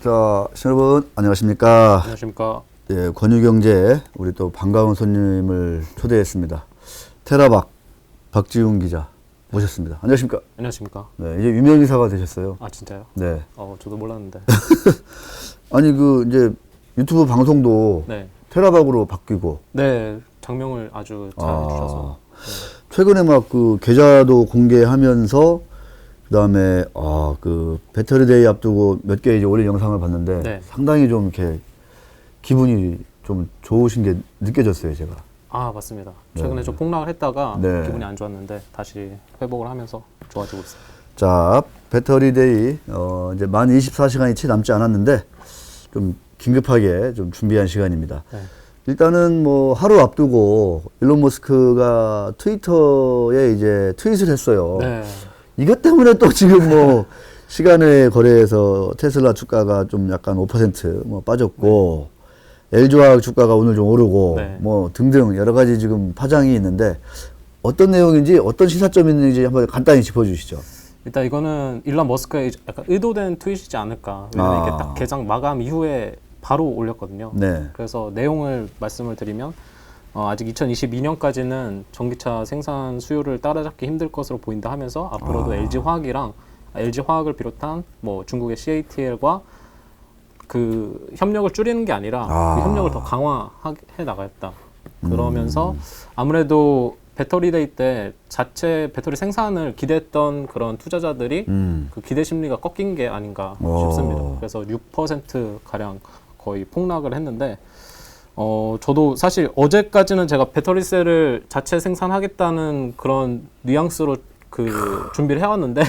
자, 여러분 안녕하십니까? 안녕하십니까? 예, 권유경제 우리 또 반가운 손님을 초대했습니다. 테라박 박지훈 기자 모셨습니다. 안녕하십니까? 안녕하십니까? 네, 이제 유명 인사가 되셨어요. 아 진짜요? 네. 저도 몰랐는데. 아니 그 이제 유튜브 방송도 네. 테라박으로 바뀌고. 네, 장명을 아주 잘 해주셔서. 네. 최근에 막 그 계좌도 공개하면서 그다음에 그 배터리데이 앞두고 몇 개 이제 올린 영상을 봤는데 네. 상당히 좀 이렇게 기분이 좀 좋으신 게 느껴졌어요, 제가. 아 맞습니다. 최근에 네. 좀 폭락을 했다가 네. 기분이 안 좋았는데 다시 회복을 하면서 좋아지고 있습니다. 자, 배터리데이 이제 만 24시간이 채 남지 않았는데 좀 긴급하게 좀 준비한 시간입니다. 네. 일단은 뭐 하루 앞두고 일론 머스크가 트위터에 이제 트윗을 했어요. 네. 이것 때문에 또 지금 뭐 시간외 거래에서 테슬라 주가가 좀 약간 5% 빠졌고 LG화학 주가가 오늘 좀 오르고 네. 뭐 등등 여러 가지 지금 파장이 있는데 어떤 내용인지 어떤 시사점이 있는지 한번 간단히 짚어주시죠. 일단 이거는 일론 머스크의 약간 의도된 트윗이지 않을까. 왜냐면 이게 딱 개장 마감 이후에 바로 올렸거든요. 네. 그래서 내용을 말씀을 드리면 아직 2022년까지는 전기차 생산 수요를 따라잡기 힘들 것으로 보인다 하면서 앞으로도 LG화학을 비롯한 뭐 중국의 CATL과 그 협력을 줄이는 게 아니라 그 협력을 더 강화해 나가겠다. 그러면서 아무래도 배터리데이 때 자체 배터리 생산을 기대했던 그런 투자자들이 그 기대 심리가 꺾인 게 아닌가 싶습니다. 그래서 6% 가량 거의 폭락을 했는데 저도 사실 어제까지는 제가 배터리셀을 자체 생산하겠다는 그런 뉘앙스로 그 준비를 해왔는데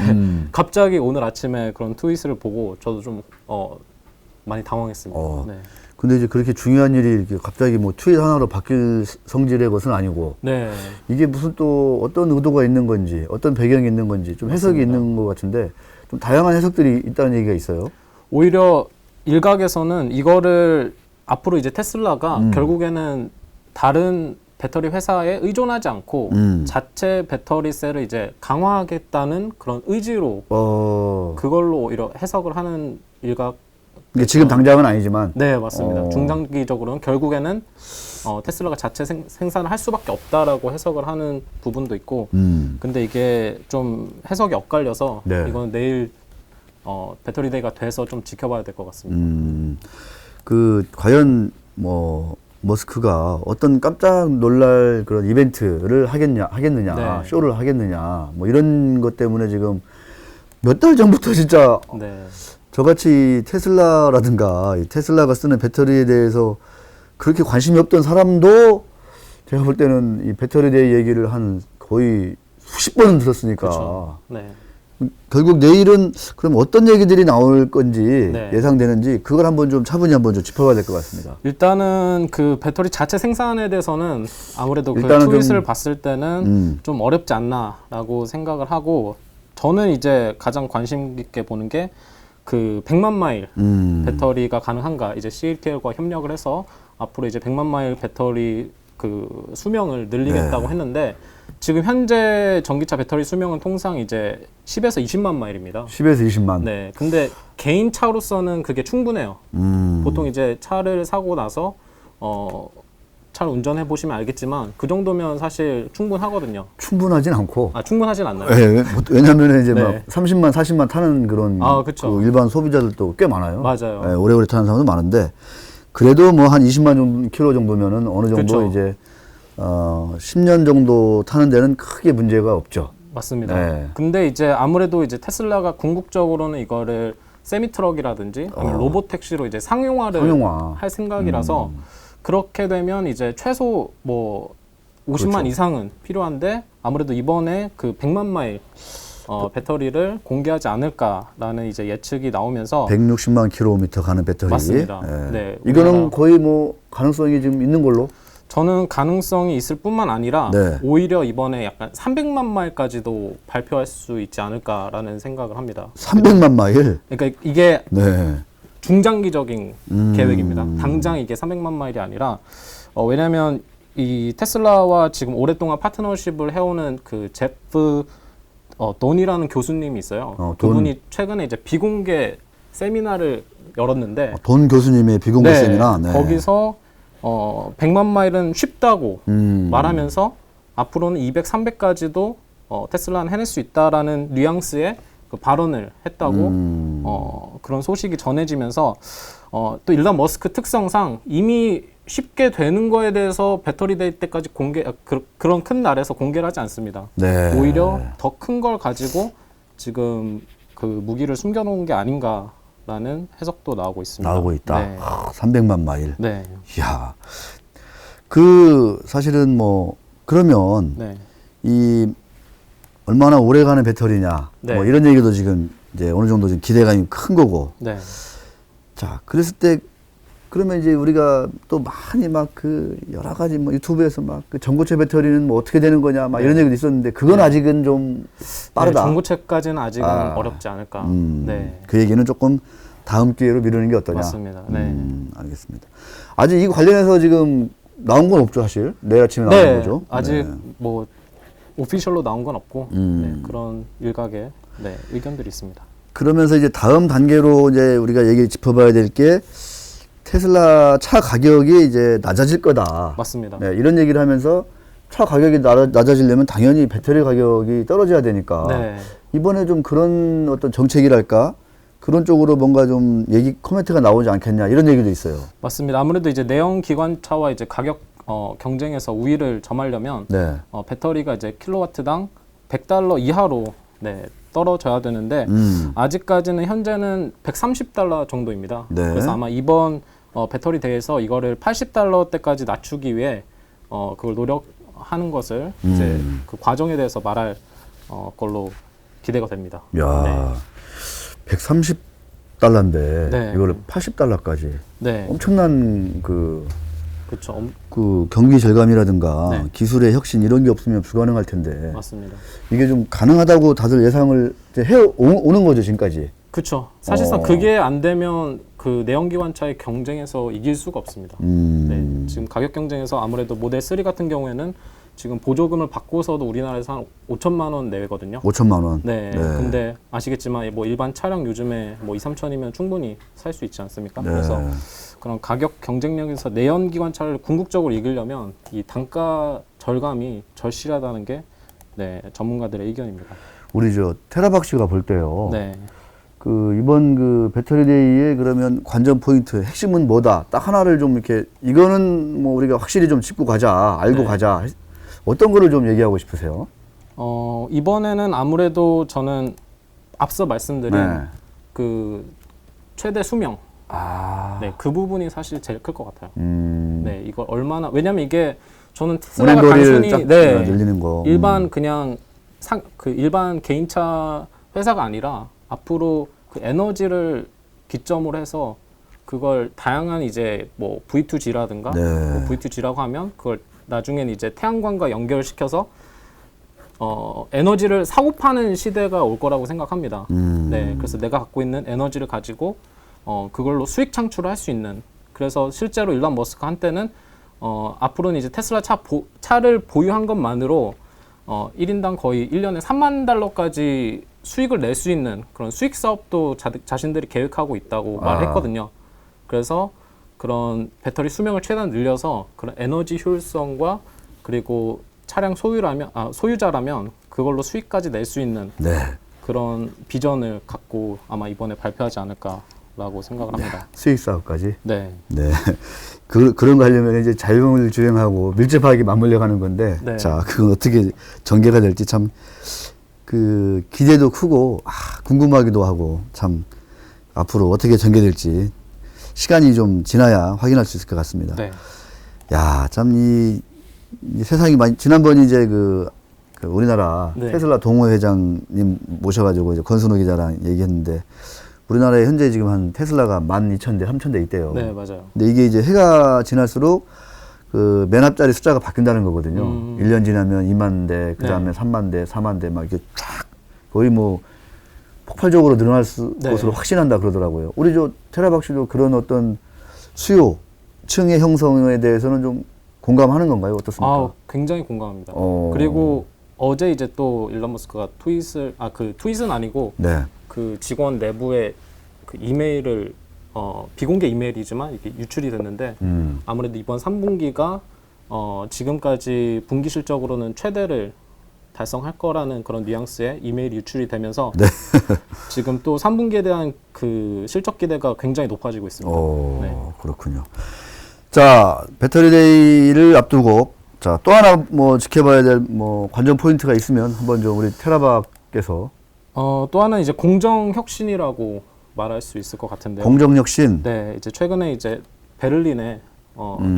갑자기 오늘 아침에 그런 트윗을 보고 저도 좀 많이 당황했습니다. 네. 근데 이제 그렇게 중요한 일이 이렇게 갑자기 뭐 트윗 하나로 바뀔 성질의 것은 아니고 네. 이게 무슨 또 어떤 의도가 있는 건지 어떤 배경이 있는 건지 좀 해석이 맞습니다. 있는 것 같은데 좀 다양한 해석들이 있다는 얘기가 있어요. 오히려 일각에서는 이거를 앞으로 이제 테슬라가 결국에는 다른 배터리 회사에 의존하지 않고 자체 배터리 셀을 이제 강화하겠다는 그런 의지로 그걸로 오히려 해석을 하는 일각. 이게 지금 당장은 아니지만. 네, 맞습니다. 중장기적으로는 결국에는 테슬라가 자체 생산을 할 수밖에 없다라고 해석을 하는 부분도 있고. 근데 이게 좀 해석이 엇갈려서 네. 이건 내일 배터리데이가 돼서 좀 지켜봐야 될 것 같습니다. 그 과연 뭐 머스크가 어떤 깜짝 놀랄 그런 이벤트를 하겠느냐, 네. 쇼를 하겠느냐, 뭐 이런 것 때문에 지금 몇 달 전부터 진짜 네. 저같이 테슬라라든가 테슬라가 쓰는 배터리에 대해서 그렇게 관심이 없던 사람도 제가 볼 때는 이 배터리데이 얘기를 한 거의 수십 번은 들었으니까. 그렇죠. 네. 결국 내일은 그럼 어떤 얘기들이 나올 건지 네. 예상되는지 그걸 한번 좀 차분히 한번 좀 짚어봐야 될 것 같습니다. 일단은 그 배터리 자체 생산에 대해서는 아무래도 그 일단은 트윗을 봤을 때는 좀 어렵지 않나라고 생각을 하고 저는 이제 가장 관심 있게 보는 게 그 100만 마일 배터리가 가능한가 이제 CATL과 협력을 해서 앞으로 이제 100만 마일 배터리 그 수명을 늘리겠다고 했는데 지금 현재 전기차 배터리 수명은 통상 이제 10에서 20만 마일입니다. 10에서 20만. 네. 근데 개인 차로서는 그게 충분해요. 보통 이제 차를 사고 나서 차를 운전해 보시면 알겠지만 그 정도면 사실 충분하거든요. 충분하진 않고. 충분하진 않나요? 네, 왜냐하면 이제 네. 막 30만, 40만 타는 그런 그쵸. 그 일반 소비자들도 꽤 많아요. 맞아요. 네, 오래오래 타는 사람도 많은데 그래도 뭐 한 20만 정도, 킬로 정도면은 어느 정도 그쵸. 이제 10년 정도 타는 데는 크게 문제가 없죠. 맞습니다. 네. 근데 이제 아무래도 이제 테슬라가 궁극적으로는 이거를 세미 트럭이라든지 아니면 로봇 택시로 이제 상용화를 할 생각이라서 그렇게 되면 이제 최소 뭐 50만 그렇죠. 이상은 필요한데 아무래도 이번에 그 100만 마일 배터리를 공개하지 않을까라는 이제 예측이 나오면서 160만 킬로미터 가는 배터리. 맞습니다. 예. 네, 이거는 거의 뭐 가능성이 좀 있는 걸로. 저는 가능성이 있을 뿐만 아니라 네. 오히려 이번에 약간 300만 마일까지도 발표할 수 있지 않을까라는 생각을 합니다. 300만 마일. 그러니까 이게 네. 중장기적인 계획입니다. 당장 이게 300만 마일이 아니라 왜냐하면 이 테슬라와 지금 오랫동안 파트너십을 해오는 그 제프 돈이라는 교수님이 있어요. 그분이 최근에 이제 비공개 세미나를 열었는데 돈 교수님의 비공개 네, 세미나. 네. 거기서 100만 마일은 쉽다고 음. 말하면서 앞으로는 200, 300까지도 테슬라는 해낼 수 있다라는 뉘앙스의 그 발언을 했다고 그런 소식이 전해지면서 또 일론 머스크 특성상 이미 쉽게 되는 거에 대해서 배터리 데이 때까지 그런 큰 날에서 공개를 하지 않습니다. 네. 오히려 더 큰 걸 가지고 지금 그 무기를 숨겨놓은 게 아닌가라는 해석도 나오고 있습니다. 나오고 있다. 네. 300만 마일. 네. 이야. 사실은 뭐, 그러면, 네. 이, 얼마나 오래 가는 배터리냐. 네. 뭐, 이런 얘기도 지금, 이제 어느 정도 지금 기대감이 큰 거고. 네. 자, 그랬을 때, 그러면 이제 우리가 또 많이 여러 가지 뭐 유튜브에서 그 전고체 배터리는 뭐 어떻게 되는 거냐, 막 이런 얘기도 있었는데, 그건 아직은 좀 빠르다. 네, 전고체까지는 아직은 어렵지 않을까. 네. 그 얘기는 조금 다음 기회로 미루는 게 어떠냐. 맞습니다. 네. 알겠습니다. 아직 이거 관련해서 지금 나온 건 없죠, 사실. 내일 아침에 나온 네, 거죠. 아직 네. 뭐 오피셜로 나온 건 없고 네, 그런 일각의 의견들이 있습니다. 그러면서 이제 다음 단계로 이제 우리가 얘기 짚어봐야 될 게 테슬라 차 가격이 이제 낮아질 거다. 맞습니다. 네, 이런 얘기를 하면서 차 가격이 낮아지려면 당연히 배터리 가격이 떨어져야 되니까 네. 이번에 좀 그런 어떤 정책이랄까 그런 쪽으로 뭔가 좀 코멘트가 나오지 않겠냐 이런 얘기도 있어요. 맞습니다. 아무래도 이제 내연 기관차와 이제 가격 경쟁에서 우위를 점하려면 네. 배터리가 이제 킬로와트당 $100 이하로 떨어져야 되는데 아직까지는 현재는 $130 정도입니다. 네. 그래서 아마 이번 배터리 대회에서 이거를 $80대까지 낮추기 위해 그걸 노력하는 것을 이제 그 과정에 대해서 말할 걸로 기대가 됩니다. 야, 네. $130인데 네. 이거를 $80까지 네. 엄청난 그렇죠. 그 경기 절감이라든가 네. 기술의 혁신 이런 게 없으면 불가능할 텐데 맞습니다. 이게 좀 가능하다고 다들 예상을 이제 오는 거죠 지금까지. 그렇죠. 사실상 그게 안 되면 그 내연기관차의 경쟁에서 이길 수가 없습니다. 네, 지금 가격 경쟁에서 아무래도 모델 3 같은 경우에는 지금 보조금을 받고서도 우리나라에서 한 5천만 원 내외거든요. 5천만 원. 네, 근데 아시겠지만 뭐 일반 차량 요즘에 뭐 2, 3천이면 충분히 살 수 있지 않습니까? 네. 그래서 그런 가격 경쟁력에서 내연기관차를 궁극적으로 이기려면 이 단가 절감이 절실하다는 게 전문가들의 의견입니다. 우리 테라박 씨가 볼 때요. 네. 이번 배터리 데이에 그러면 관전 포인트 핵심은 뭐다? 딱 하나를 좀 이렇게 이거는 뭐 우리가 확실히 좀 짚고 가자, 알고 네. 가자. 어떤 거를 좀 얘기하고 싶으세요? 이번에는 아무래도 저는 앞서 말씀드린 네. 그 최대 수명 그 부분이 사실 제일 클 것 같아요. 네, 이걸 왜냐면 이게 저는 테슬라가 운행거리를 단순히 늘리는 거. 일반 그냥 일반 개인차 회사가 아니라 앞으로 그 에너지를 기점으로 해서 그걸 다양한 이제 뭐 V2G라든가 네. 뭐 V2G라고 하면 그걸 나중에는 이제 태양광과 연결시켜서 에너지를 사고 파는 시대가 올 거라고 생각합니다. 네, 그래서 내가 갖고 있는 에너지를 가지고 그걸로 수익 창출을 할 수 있는. 그래서 실제로 일론 머스크 한때는 앞으로는 이제 테슬라 차를 보유한 것만으로 1인당 거의 1년에 $30,000까지 수익을 낼 수 있는 그런 수익 사업도 자신들이 계획하고 있다고 말했거든요. 그래서 그런 배터리 수명을 최대한 늘려서 그런 에너지 효율성과 그리고 차량 소유자라면 그걸로 수익까지 낼 수 있는 그런 비전을 갖고 아마 이번에 발표하지 않을까라고 생각을 합니다. 수익 사업까지. 네. 네. 그런 거 하려면 이제 자율주행하고 밀접하게 맞물려 가는 건데, 네. 자, 그건 어떻게 전개가 될지 참, 기대도 크고, 궁금하기도 하고, 참, 앞으로 어떻게 전개될지, 시간이 좀 지나야 확인할 수 있을 것 같습니다. 네. 야, 참, 이 세상이 지난번 이제 우리나라 네. 테슬라 동호회장님 모셔가지고 이제 권순호 기자랑 얘기했는데, 우리나라에 현재 지금 한 테슬라가 12,000대, 3,000대 있대요. 네, 맞아요. 근데 이게 이제 해가 지날수록 맨 앞자리 숫자가 바뀐다는 거거든요. 1년 지나면 2만 대, 그 다음에 3만 대, 4만 대, 막 이렇게 쫙 거의 뭐 폭발적으로 늘어날 것으로 확신한다 그러더라고요. 우리 테라박 씨도 그런 어떤 수요층의 형성에 대해서는 좀 공감하는 건가요? 어떻습니까? 굉장히 공감합니다. 그리고 어제 이제 또 일론 머스크가 트윗은 아니고 네. 그 직원 내부에 그 이메일을 비공개 이메일이지만 이게 유출이 됐는데 아무래도 이번 3분기가 지금까지 분기 실적으로는 최대를 달성할 거라는 그런 뉘앙스의 이메일이 유출이 되면서 네. 지금 또 3분기에 대한 그 실적 기대가 굉장히 높아지고 있습니다. 네. 그렇군요. 자, 배터리데이를 앞두고 자, 또 하나 뭐 지켜봐야 될 뭐 관전 포인트가 있으면 한번 좀 우리 테라박께서 또 하나 이제 공정 혁신이라고 말할 수 있을 것 같은데요. 공정혁신. 네, 이제 최근에 이제 베를린에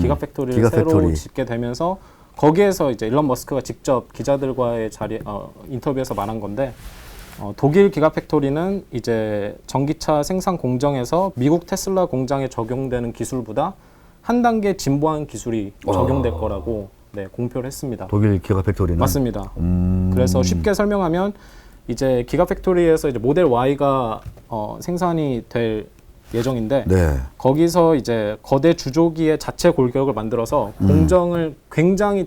기가팩토리를 기가팩토리. 새로 짓게 되면서 거기에서 이제 일론 머스크가 직접 기자들과의 인터뷰에서 말한 건데 독일 기가팩토리는 이제 전기차 생산 공정에서 미국 테슬라 공장에 적용되는 기술보다 한 단계 진보한 기술이 적용될 거라고 네, 공표를 했습니다. 독일 기가팩토리는 맞습니다. 그래서 쉽게 설명하면 이제 기가팩토리에서 이제 모델 Y가 생산이 될 예정인데 네. 거기서 이제 거대 주조기의 자체 골격을 만들어서 공정을 굉장히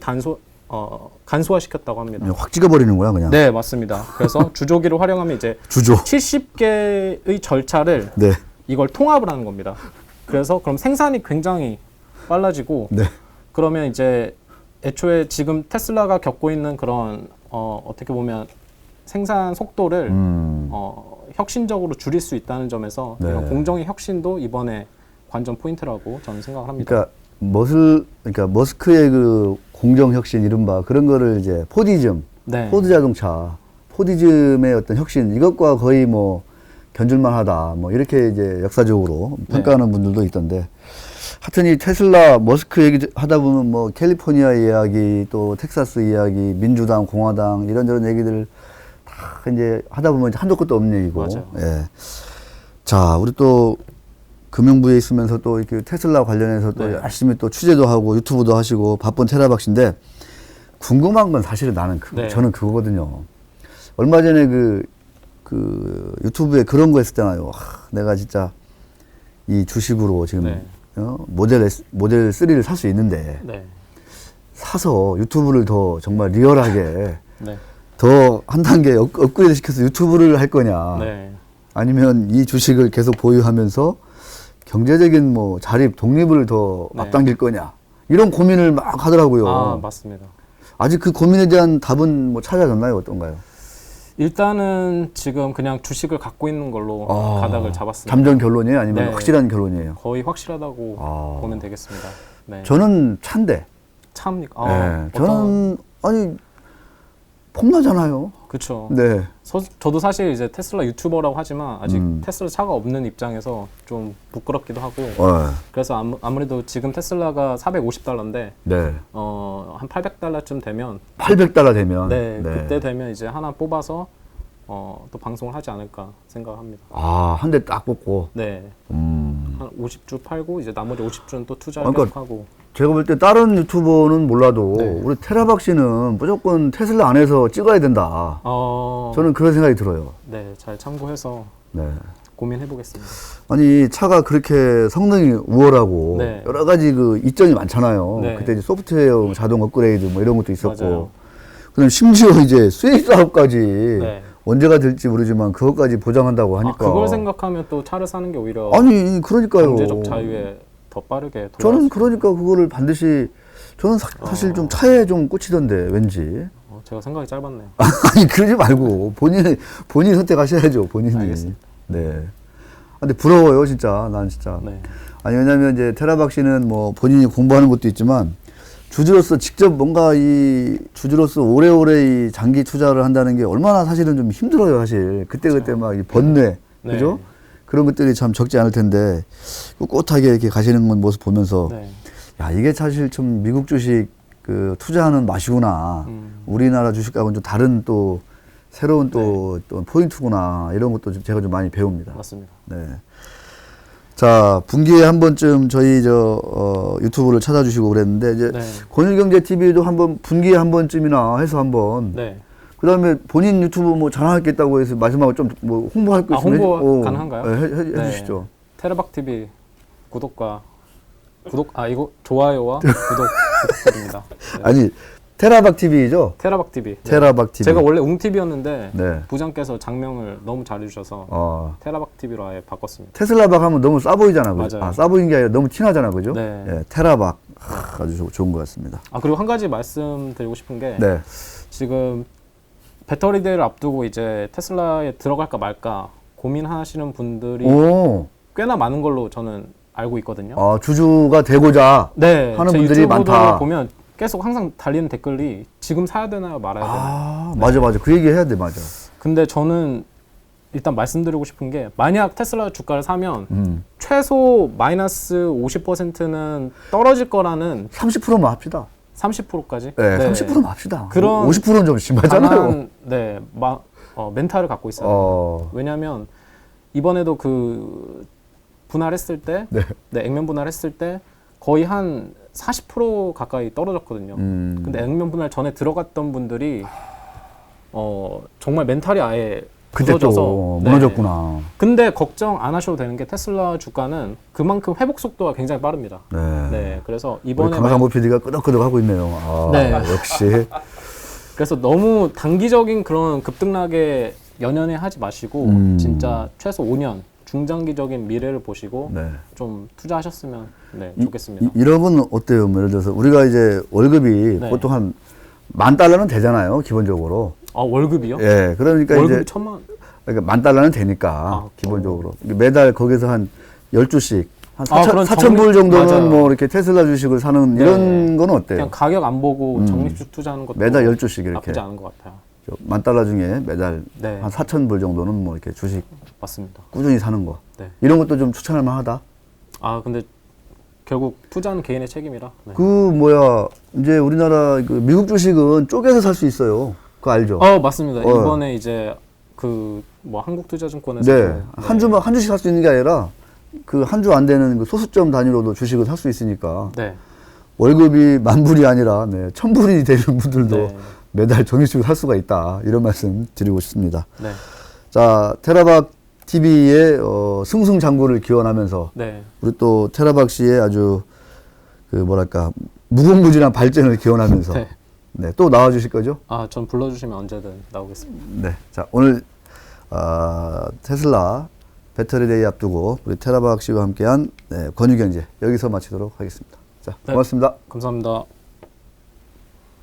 간소화시켰다고 합니다. 그냥 확 찍어버리는구나 그냥. 네, 맞습니다. 그래서 주조기를 활용하면 이제 주조. 70개의 절차를 네. 이걸 통합을 하는 겁니다. 그래서 그럼 생산이 굉장히 빨라지고 네. 그러면 이제 애초에 지금 테슬라가 겪고 있는 그런 어떻게 보면 생산 속도를 혁신적으로 줄일 수 있다는 점에서 네. 이런 공정의 혁신도 이번에 관전 포인트라고 저는 생각을 합니다. 그러니까 머스크의 그 공정혁신 이른바 그런 거를 이제 포디즘, 네. 포드 자동차, 포디즘의 어떤 혁신 이것과 거의 뭐 견줄만하다 뭐 이렇게 이제 역사적으로 평가하는 분들도 있던데 하여튼 이 테슬라 머스크 얘기 하다 보면 뭐 캘리포니아 이야기 또 텍사스 이야기 민주당 공화당 이런저런 얘기들 다 이제 하다 보면 한도 끝도 없는 얘기고. 맞아요. 예. 자, 우리 또 금융부에 있으면서 또 이렇게 테슬라 관련해서 또 네. 열심히 또 취재도 하고 유튜브도 하시고 바쁜 테라박신데 궁금한 건 사실은 나는 네. 저는 그거거든요. 얼마 전에 그 유튜브에 그런 거 했을 때나요. 내가 진짜 이 주식으로 지금 네. 모델 3를 살 수 있는데 네. 사서 유튜브를 더 정말 리얼하게 네. 더 한 단계 업그레이드 시켜서 유튜브를 할 거냐. 네. 아니면 이 주식을 계속 보유하면서 경제적인 뭐 자립, 독립을 더 네. 앞당길 거냐. 이런 고민을 막 하더라고요. 아, 맞습니다. 아직 그 고민에 대한 답은 뭐 찾아졌나요? 어떤가요? 일단은 지금 그냥 주식을 갖고 있는 걸로 가닥을 잡았습니다. 잠정 결론이에요? 아니면 네. 확실한 결론이에요? 거의 확실하다고 아. 보면 되겠습니다. 네. 저는 찬데. 참니까. 네. 저는 아니 폼나잖아요. 그렇죠. 네. 저도 사실 이제 테슬라 유튜버라고 하지만 아직 테슬라 차가 없는 입장에서 좀 부끄럽기도 하고 그래서 아무래도 지금 테슬라가 $450인데 네. 한 $800쯤 되면 $800 되면. 네, 그때 되면 이제 하나 뽑아서 또 방송을 하지 않을까 생각합니다. 아, 한 대 딱 뽑고. 네. 한 50주 팔고 이제 나머지 50주는 또 투자를 그러니까 계속하고. 제가 볼 때 다른 유튜버는 몰라도 네. 우리 테라박 씨는 무조건 테슬라 안에서 찍어야 된다. 저는 그런 생각이 들어요. 네, 잘 참고해서 네. 고민해 보겠습니다. 아니 차가 그렇게 성능이 우월하고 네. 여러 가지 그 이점이 많잖아요. 네. 그때 이제 소프트웨어 자동 업그레이드 뭐 이런 것도 있었고, 맞아요. 그럼 심지어 이제 수익 사업까지 네. 언제가 될지 모르지만 그것까지 보장한다고 하니까. 그걸 생각하면 또 차를 사는 게 오히려 아니 그러니까요. 경제적 자유에 더 빠르게 돌아갈 저는 수 그러니까 그거를 반드시 저는 사실 좀 차에 좀 꽂히던데 왠지. 제가 생각이 짧았네요. 아니 그러지 말고 본인이 선택하셔야죠. 본인이. 알겠습니다. 네. 근데 부러워요 진짜. 난 진짜. 네. 아니 왜냐면 이제 테라박 씨는 뭐 본인이 공부하는 것도 있지만 주주로서 직접 뭔가 이 주주로서 오래오래 이 장기 투자를 한다는 게 얼마나 사실은 좀 힘들어요 사실. 그때 막 이 번뇌 네. 그죠? 그런 것들이 참 적지 않을 텐데 꿋꿋하게 이렇게 가시는 건 모습 보면서 네. 야 이게 사실 좀 미국 주식 그 투자하는 맛이구나. 우리나라 주식하고는 좀 다른 또 새로운 또 포인트구나. 이런 것도 좀 제가 좀 많이 배웁니다. 맞습니다. 네. 자, 분기에 한 번쯤 저희 유튜브를 찾아주시고 그랬는데 이제 네. 권율경제TV도 한번 분기에 한 번쯤이나 해서 한번 네. 그다음에 본인 유튜브 뭐 자랑하겠다고 해서 마지막으로 좀 뭐 홍보할 거 있으면 홍보 가능한가요? 네, 네. 해주시죠. 테라박 TV 좋아요와 구독 부탁드립니다. 네. 아니 테라박 TV죠? 테라박 TV. 테라박 TV. 제가 원래 웅 TV였는데 네. 부장께서 장명을 너무 잘해주셔서 테라박 TV로 아예 바꿨습니다. 테슬라박 하면 너무 싸 보이잖아. 그죠? 맞아요. 싸 보이는 게 아니라 너무 티나잖아. 그죠? 네. 예, 테라박. 아주 좋은 것 같습니다. 아 그리고 한 가지 말씀드리고 싶은 게 네. 지금 배터리 대회를 앞두고 이제 테슬라에 들어갈까 말까 고민하시는 분들이 오. 꽤나 많은 걸로 저는 알고 있거든요. 주주가 되고자 네, 하는 제 분들이 유튜브들을 많다. 보면 계속 항상 달리는 댓글이 지금 사야 되나요, 말아야 되나요? 맞아. 그 얘기 해야 돼, 맞아. 근데 저는 일단 말씀드리고 싶은 게 만약 테슬라 주가를 사면 최소 마이너스 50%는 떨어질 거라는 30%만 합시다. 30%까지. 네, 30%만 합시다. 그런 50%는 좀 심하잖아요. 강한, 네, 멘탈을 갖고 있어요. 왜냐하면 이번에도 그 분할했을 때, 네. 액면 분할했을 때 거의 한 40% 가까이 떨어졌거든요. 근데 액면 분할 전에 들어갔던 분들이 정말 멘탈이 아예 그때 부서져서 또 무너졌구나. 근데 걱정 안 하셔도 되는 게 테슬라 주가는 그만큼 회복 속도가 굉장히 빠릅니다. 네. 네, 그래서 우리 이번에 강상모 PD가 끄덕끄덕 하고 있네요. 네. 역시. 그래서 너무 단기적인 그런 급등락에 연연해 하지 마시고 진짜 최소 5년 중장기적인 미래를 보시고 네. 좀 투자하셨으면 좋겠습니다. 이런 건 어때요? 예를 들어서 우리가 이제 월급이 네. 보통 한 $10,000는 되잖아요, 기본적으로. 아 월급이요? 예, 그러니까 월급이 이제 1,000만. 그러니까 $10,000는 되니까 기본적으로 매달 거기서 한 12주씩 한 그런 4,000불 정도는 맞아요. 뭐 이렇게 테슬라 주식을 사는 네. 이런 건 어때요? 그냥 가격 안 보고 적립식 투자하는 것도 매달 12주씩 이렇게. 나쁘지 않은 것 같아요. $10,000 중에 매달 네. 한 4,000불 정도는 뭐 이렇게 주식 맞습니다. 꾸준히 사는 거. 네. 이런 것도 좀 추천할 만하다. 아 근데 결국 투자는 개인의 책임이라. 네. 이제 우리나라 그 미국 주식은 쪼개서 살 수 있어요. 그거 알죠? 맞습니다. 이번에 이제 그 뭐 한국투자증권에서 네. 한 주씩 살 수 있는 게 아니라 그 한 주 안 되는 그 소수점 단위로도 주식을 살 수 있으니까 네. 월급이 10,000불이 아니라 1,000불이 되는 분들도 네. 매달 적립식을 살 수가 있다. 이런 말씀 드리고 싶습니다. 네. 자, 테라박 TV의 승승장구를 기원하면서 네. 우리 또 테라박 씨의 아주 그 뭐랄까 무궁무진한 발전을 기원하면서 네. 네, 또 나와주실 거죠? 전 불러주시면 언제든 나오겠습니다. 네. 자, 오늘 테슬라 배터리 데이 앞두고 우리 테라박 씨와 함께한 권유경제 여기서 마치도록 하겠습니다. 자, 네. 고맙습니다. 감사합니다.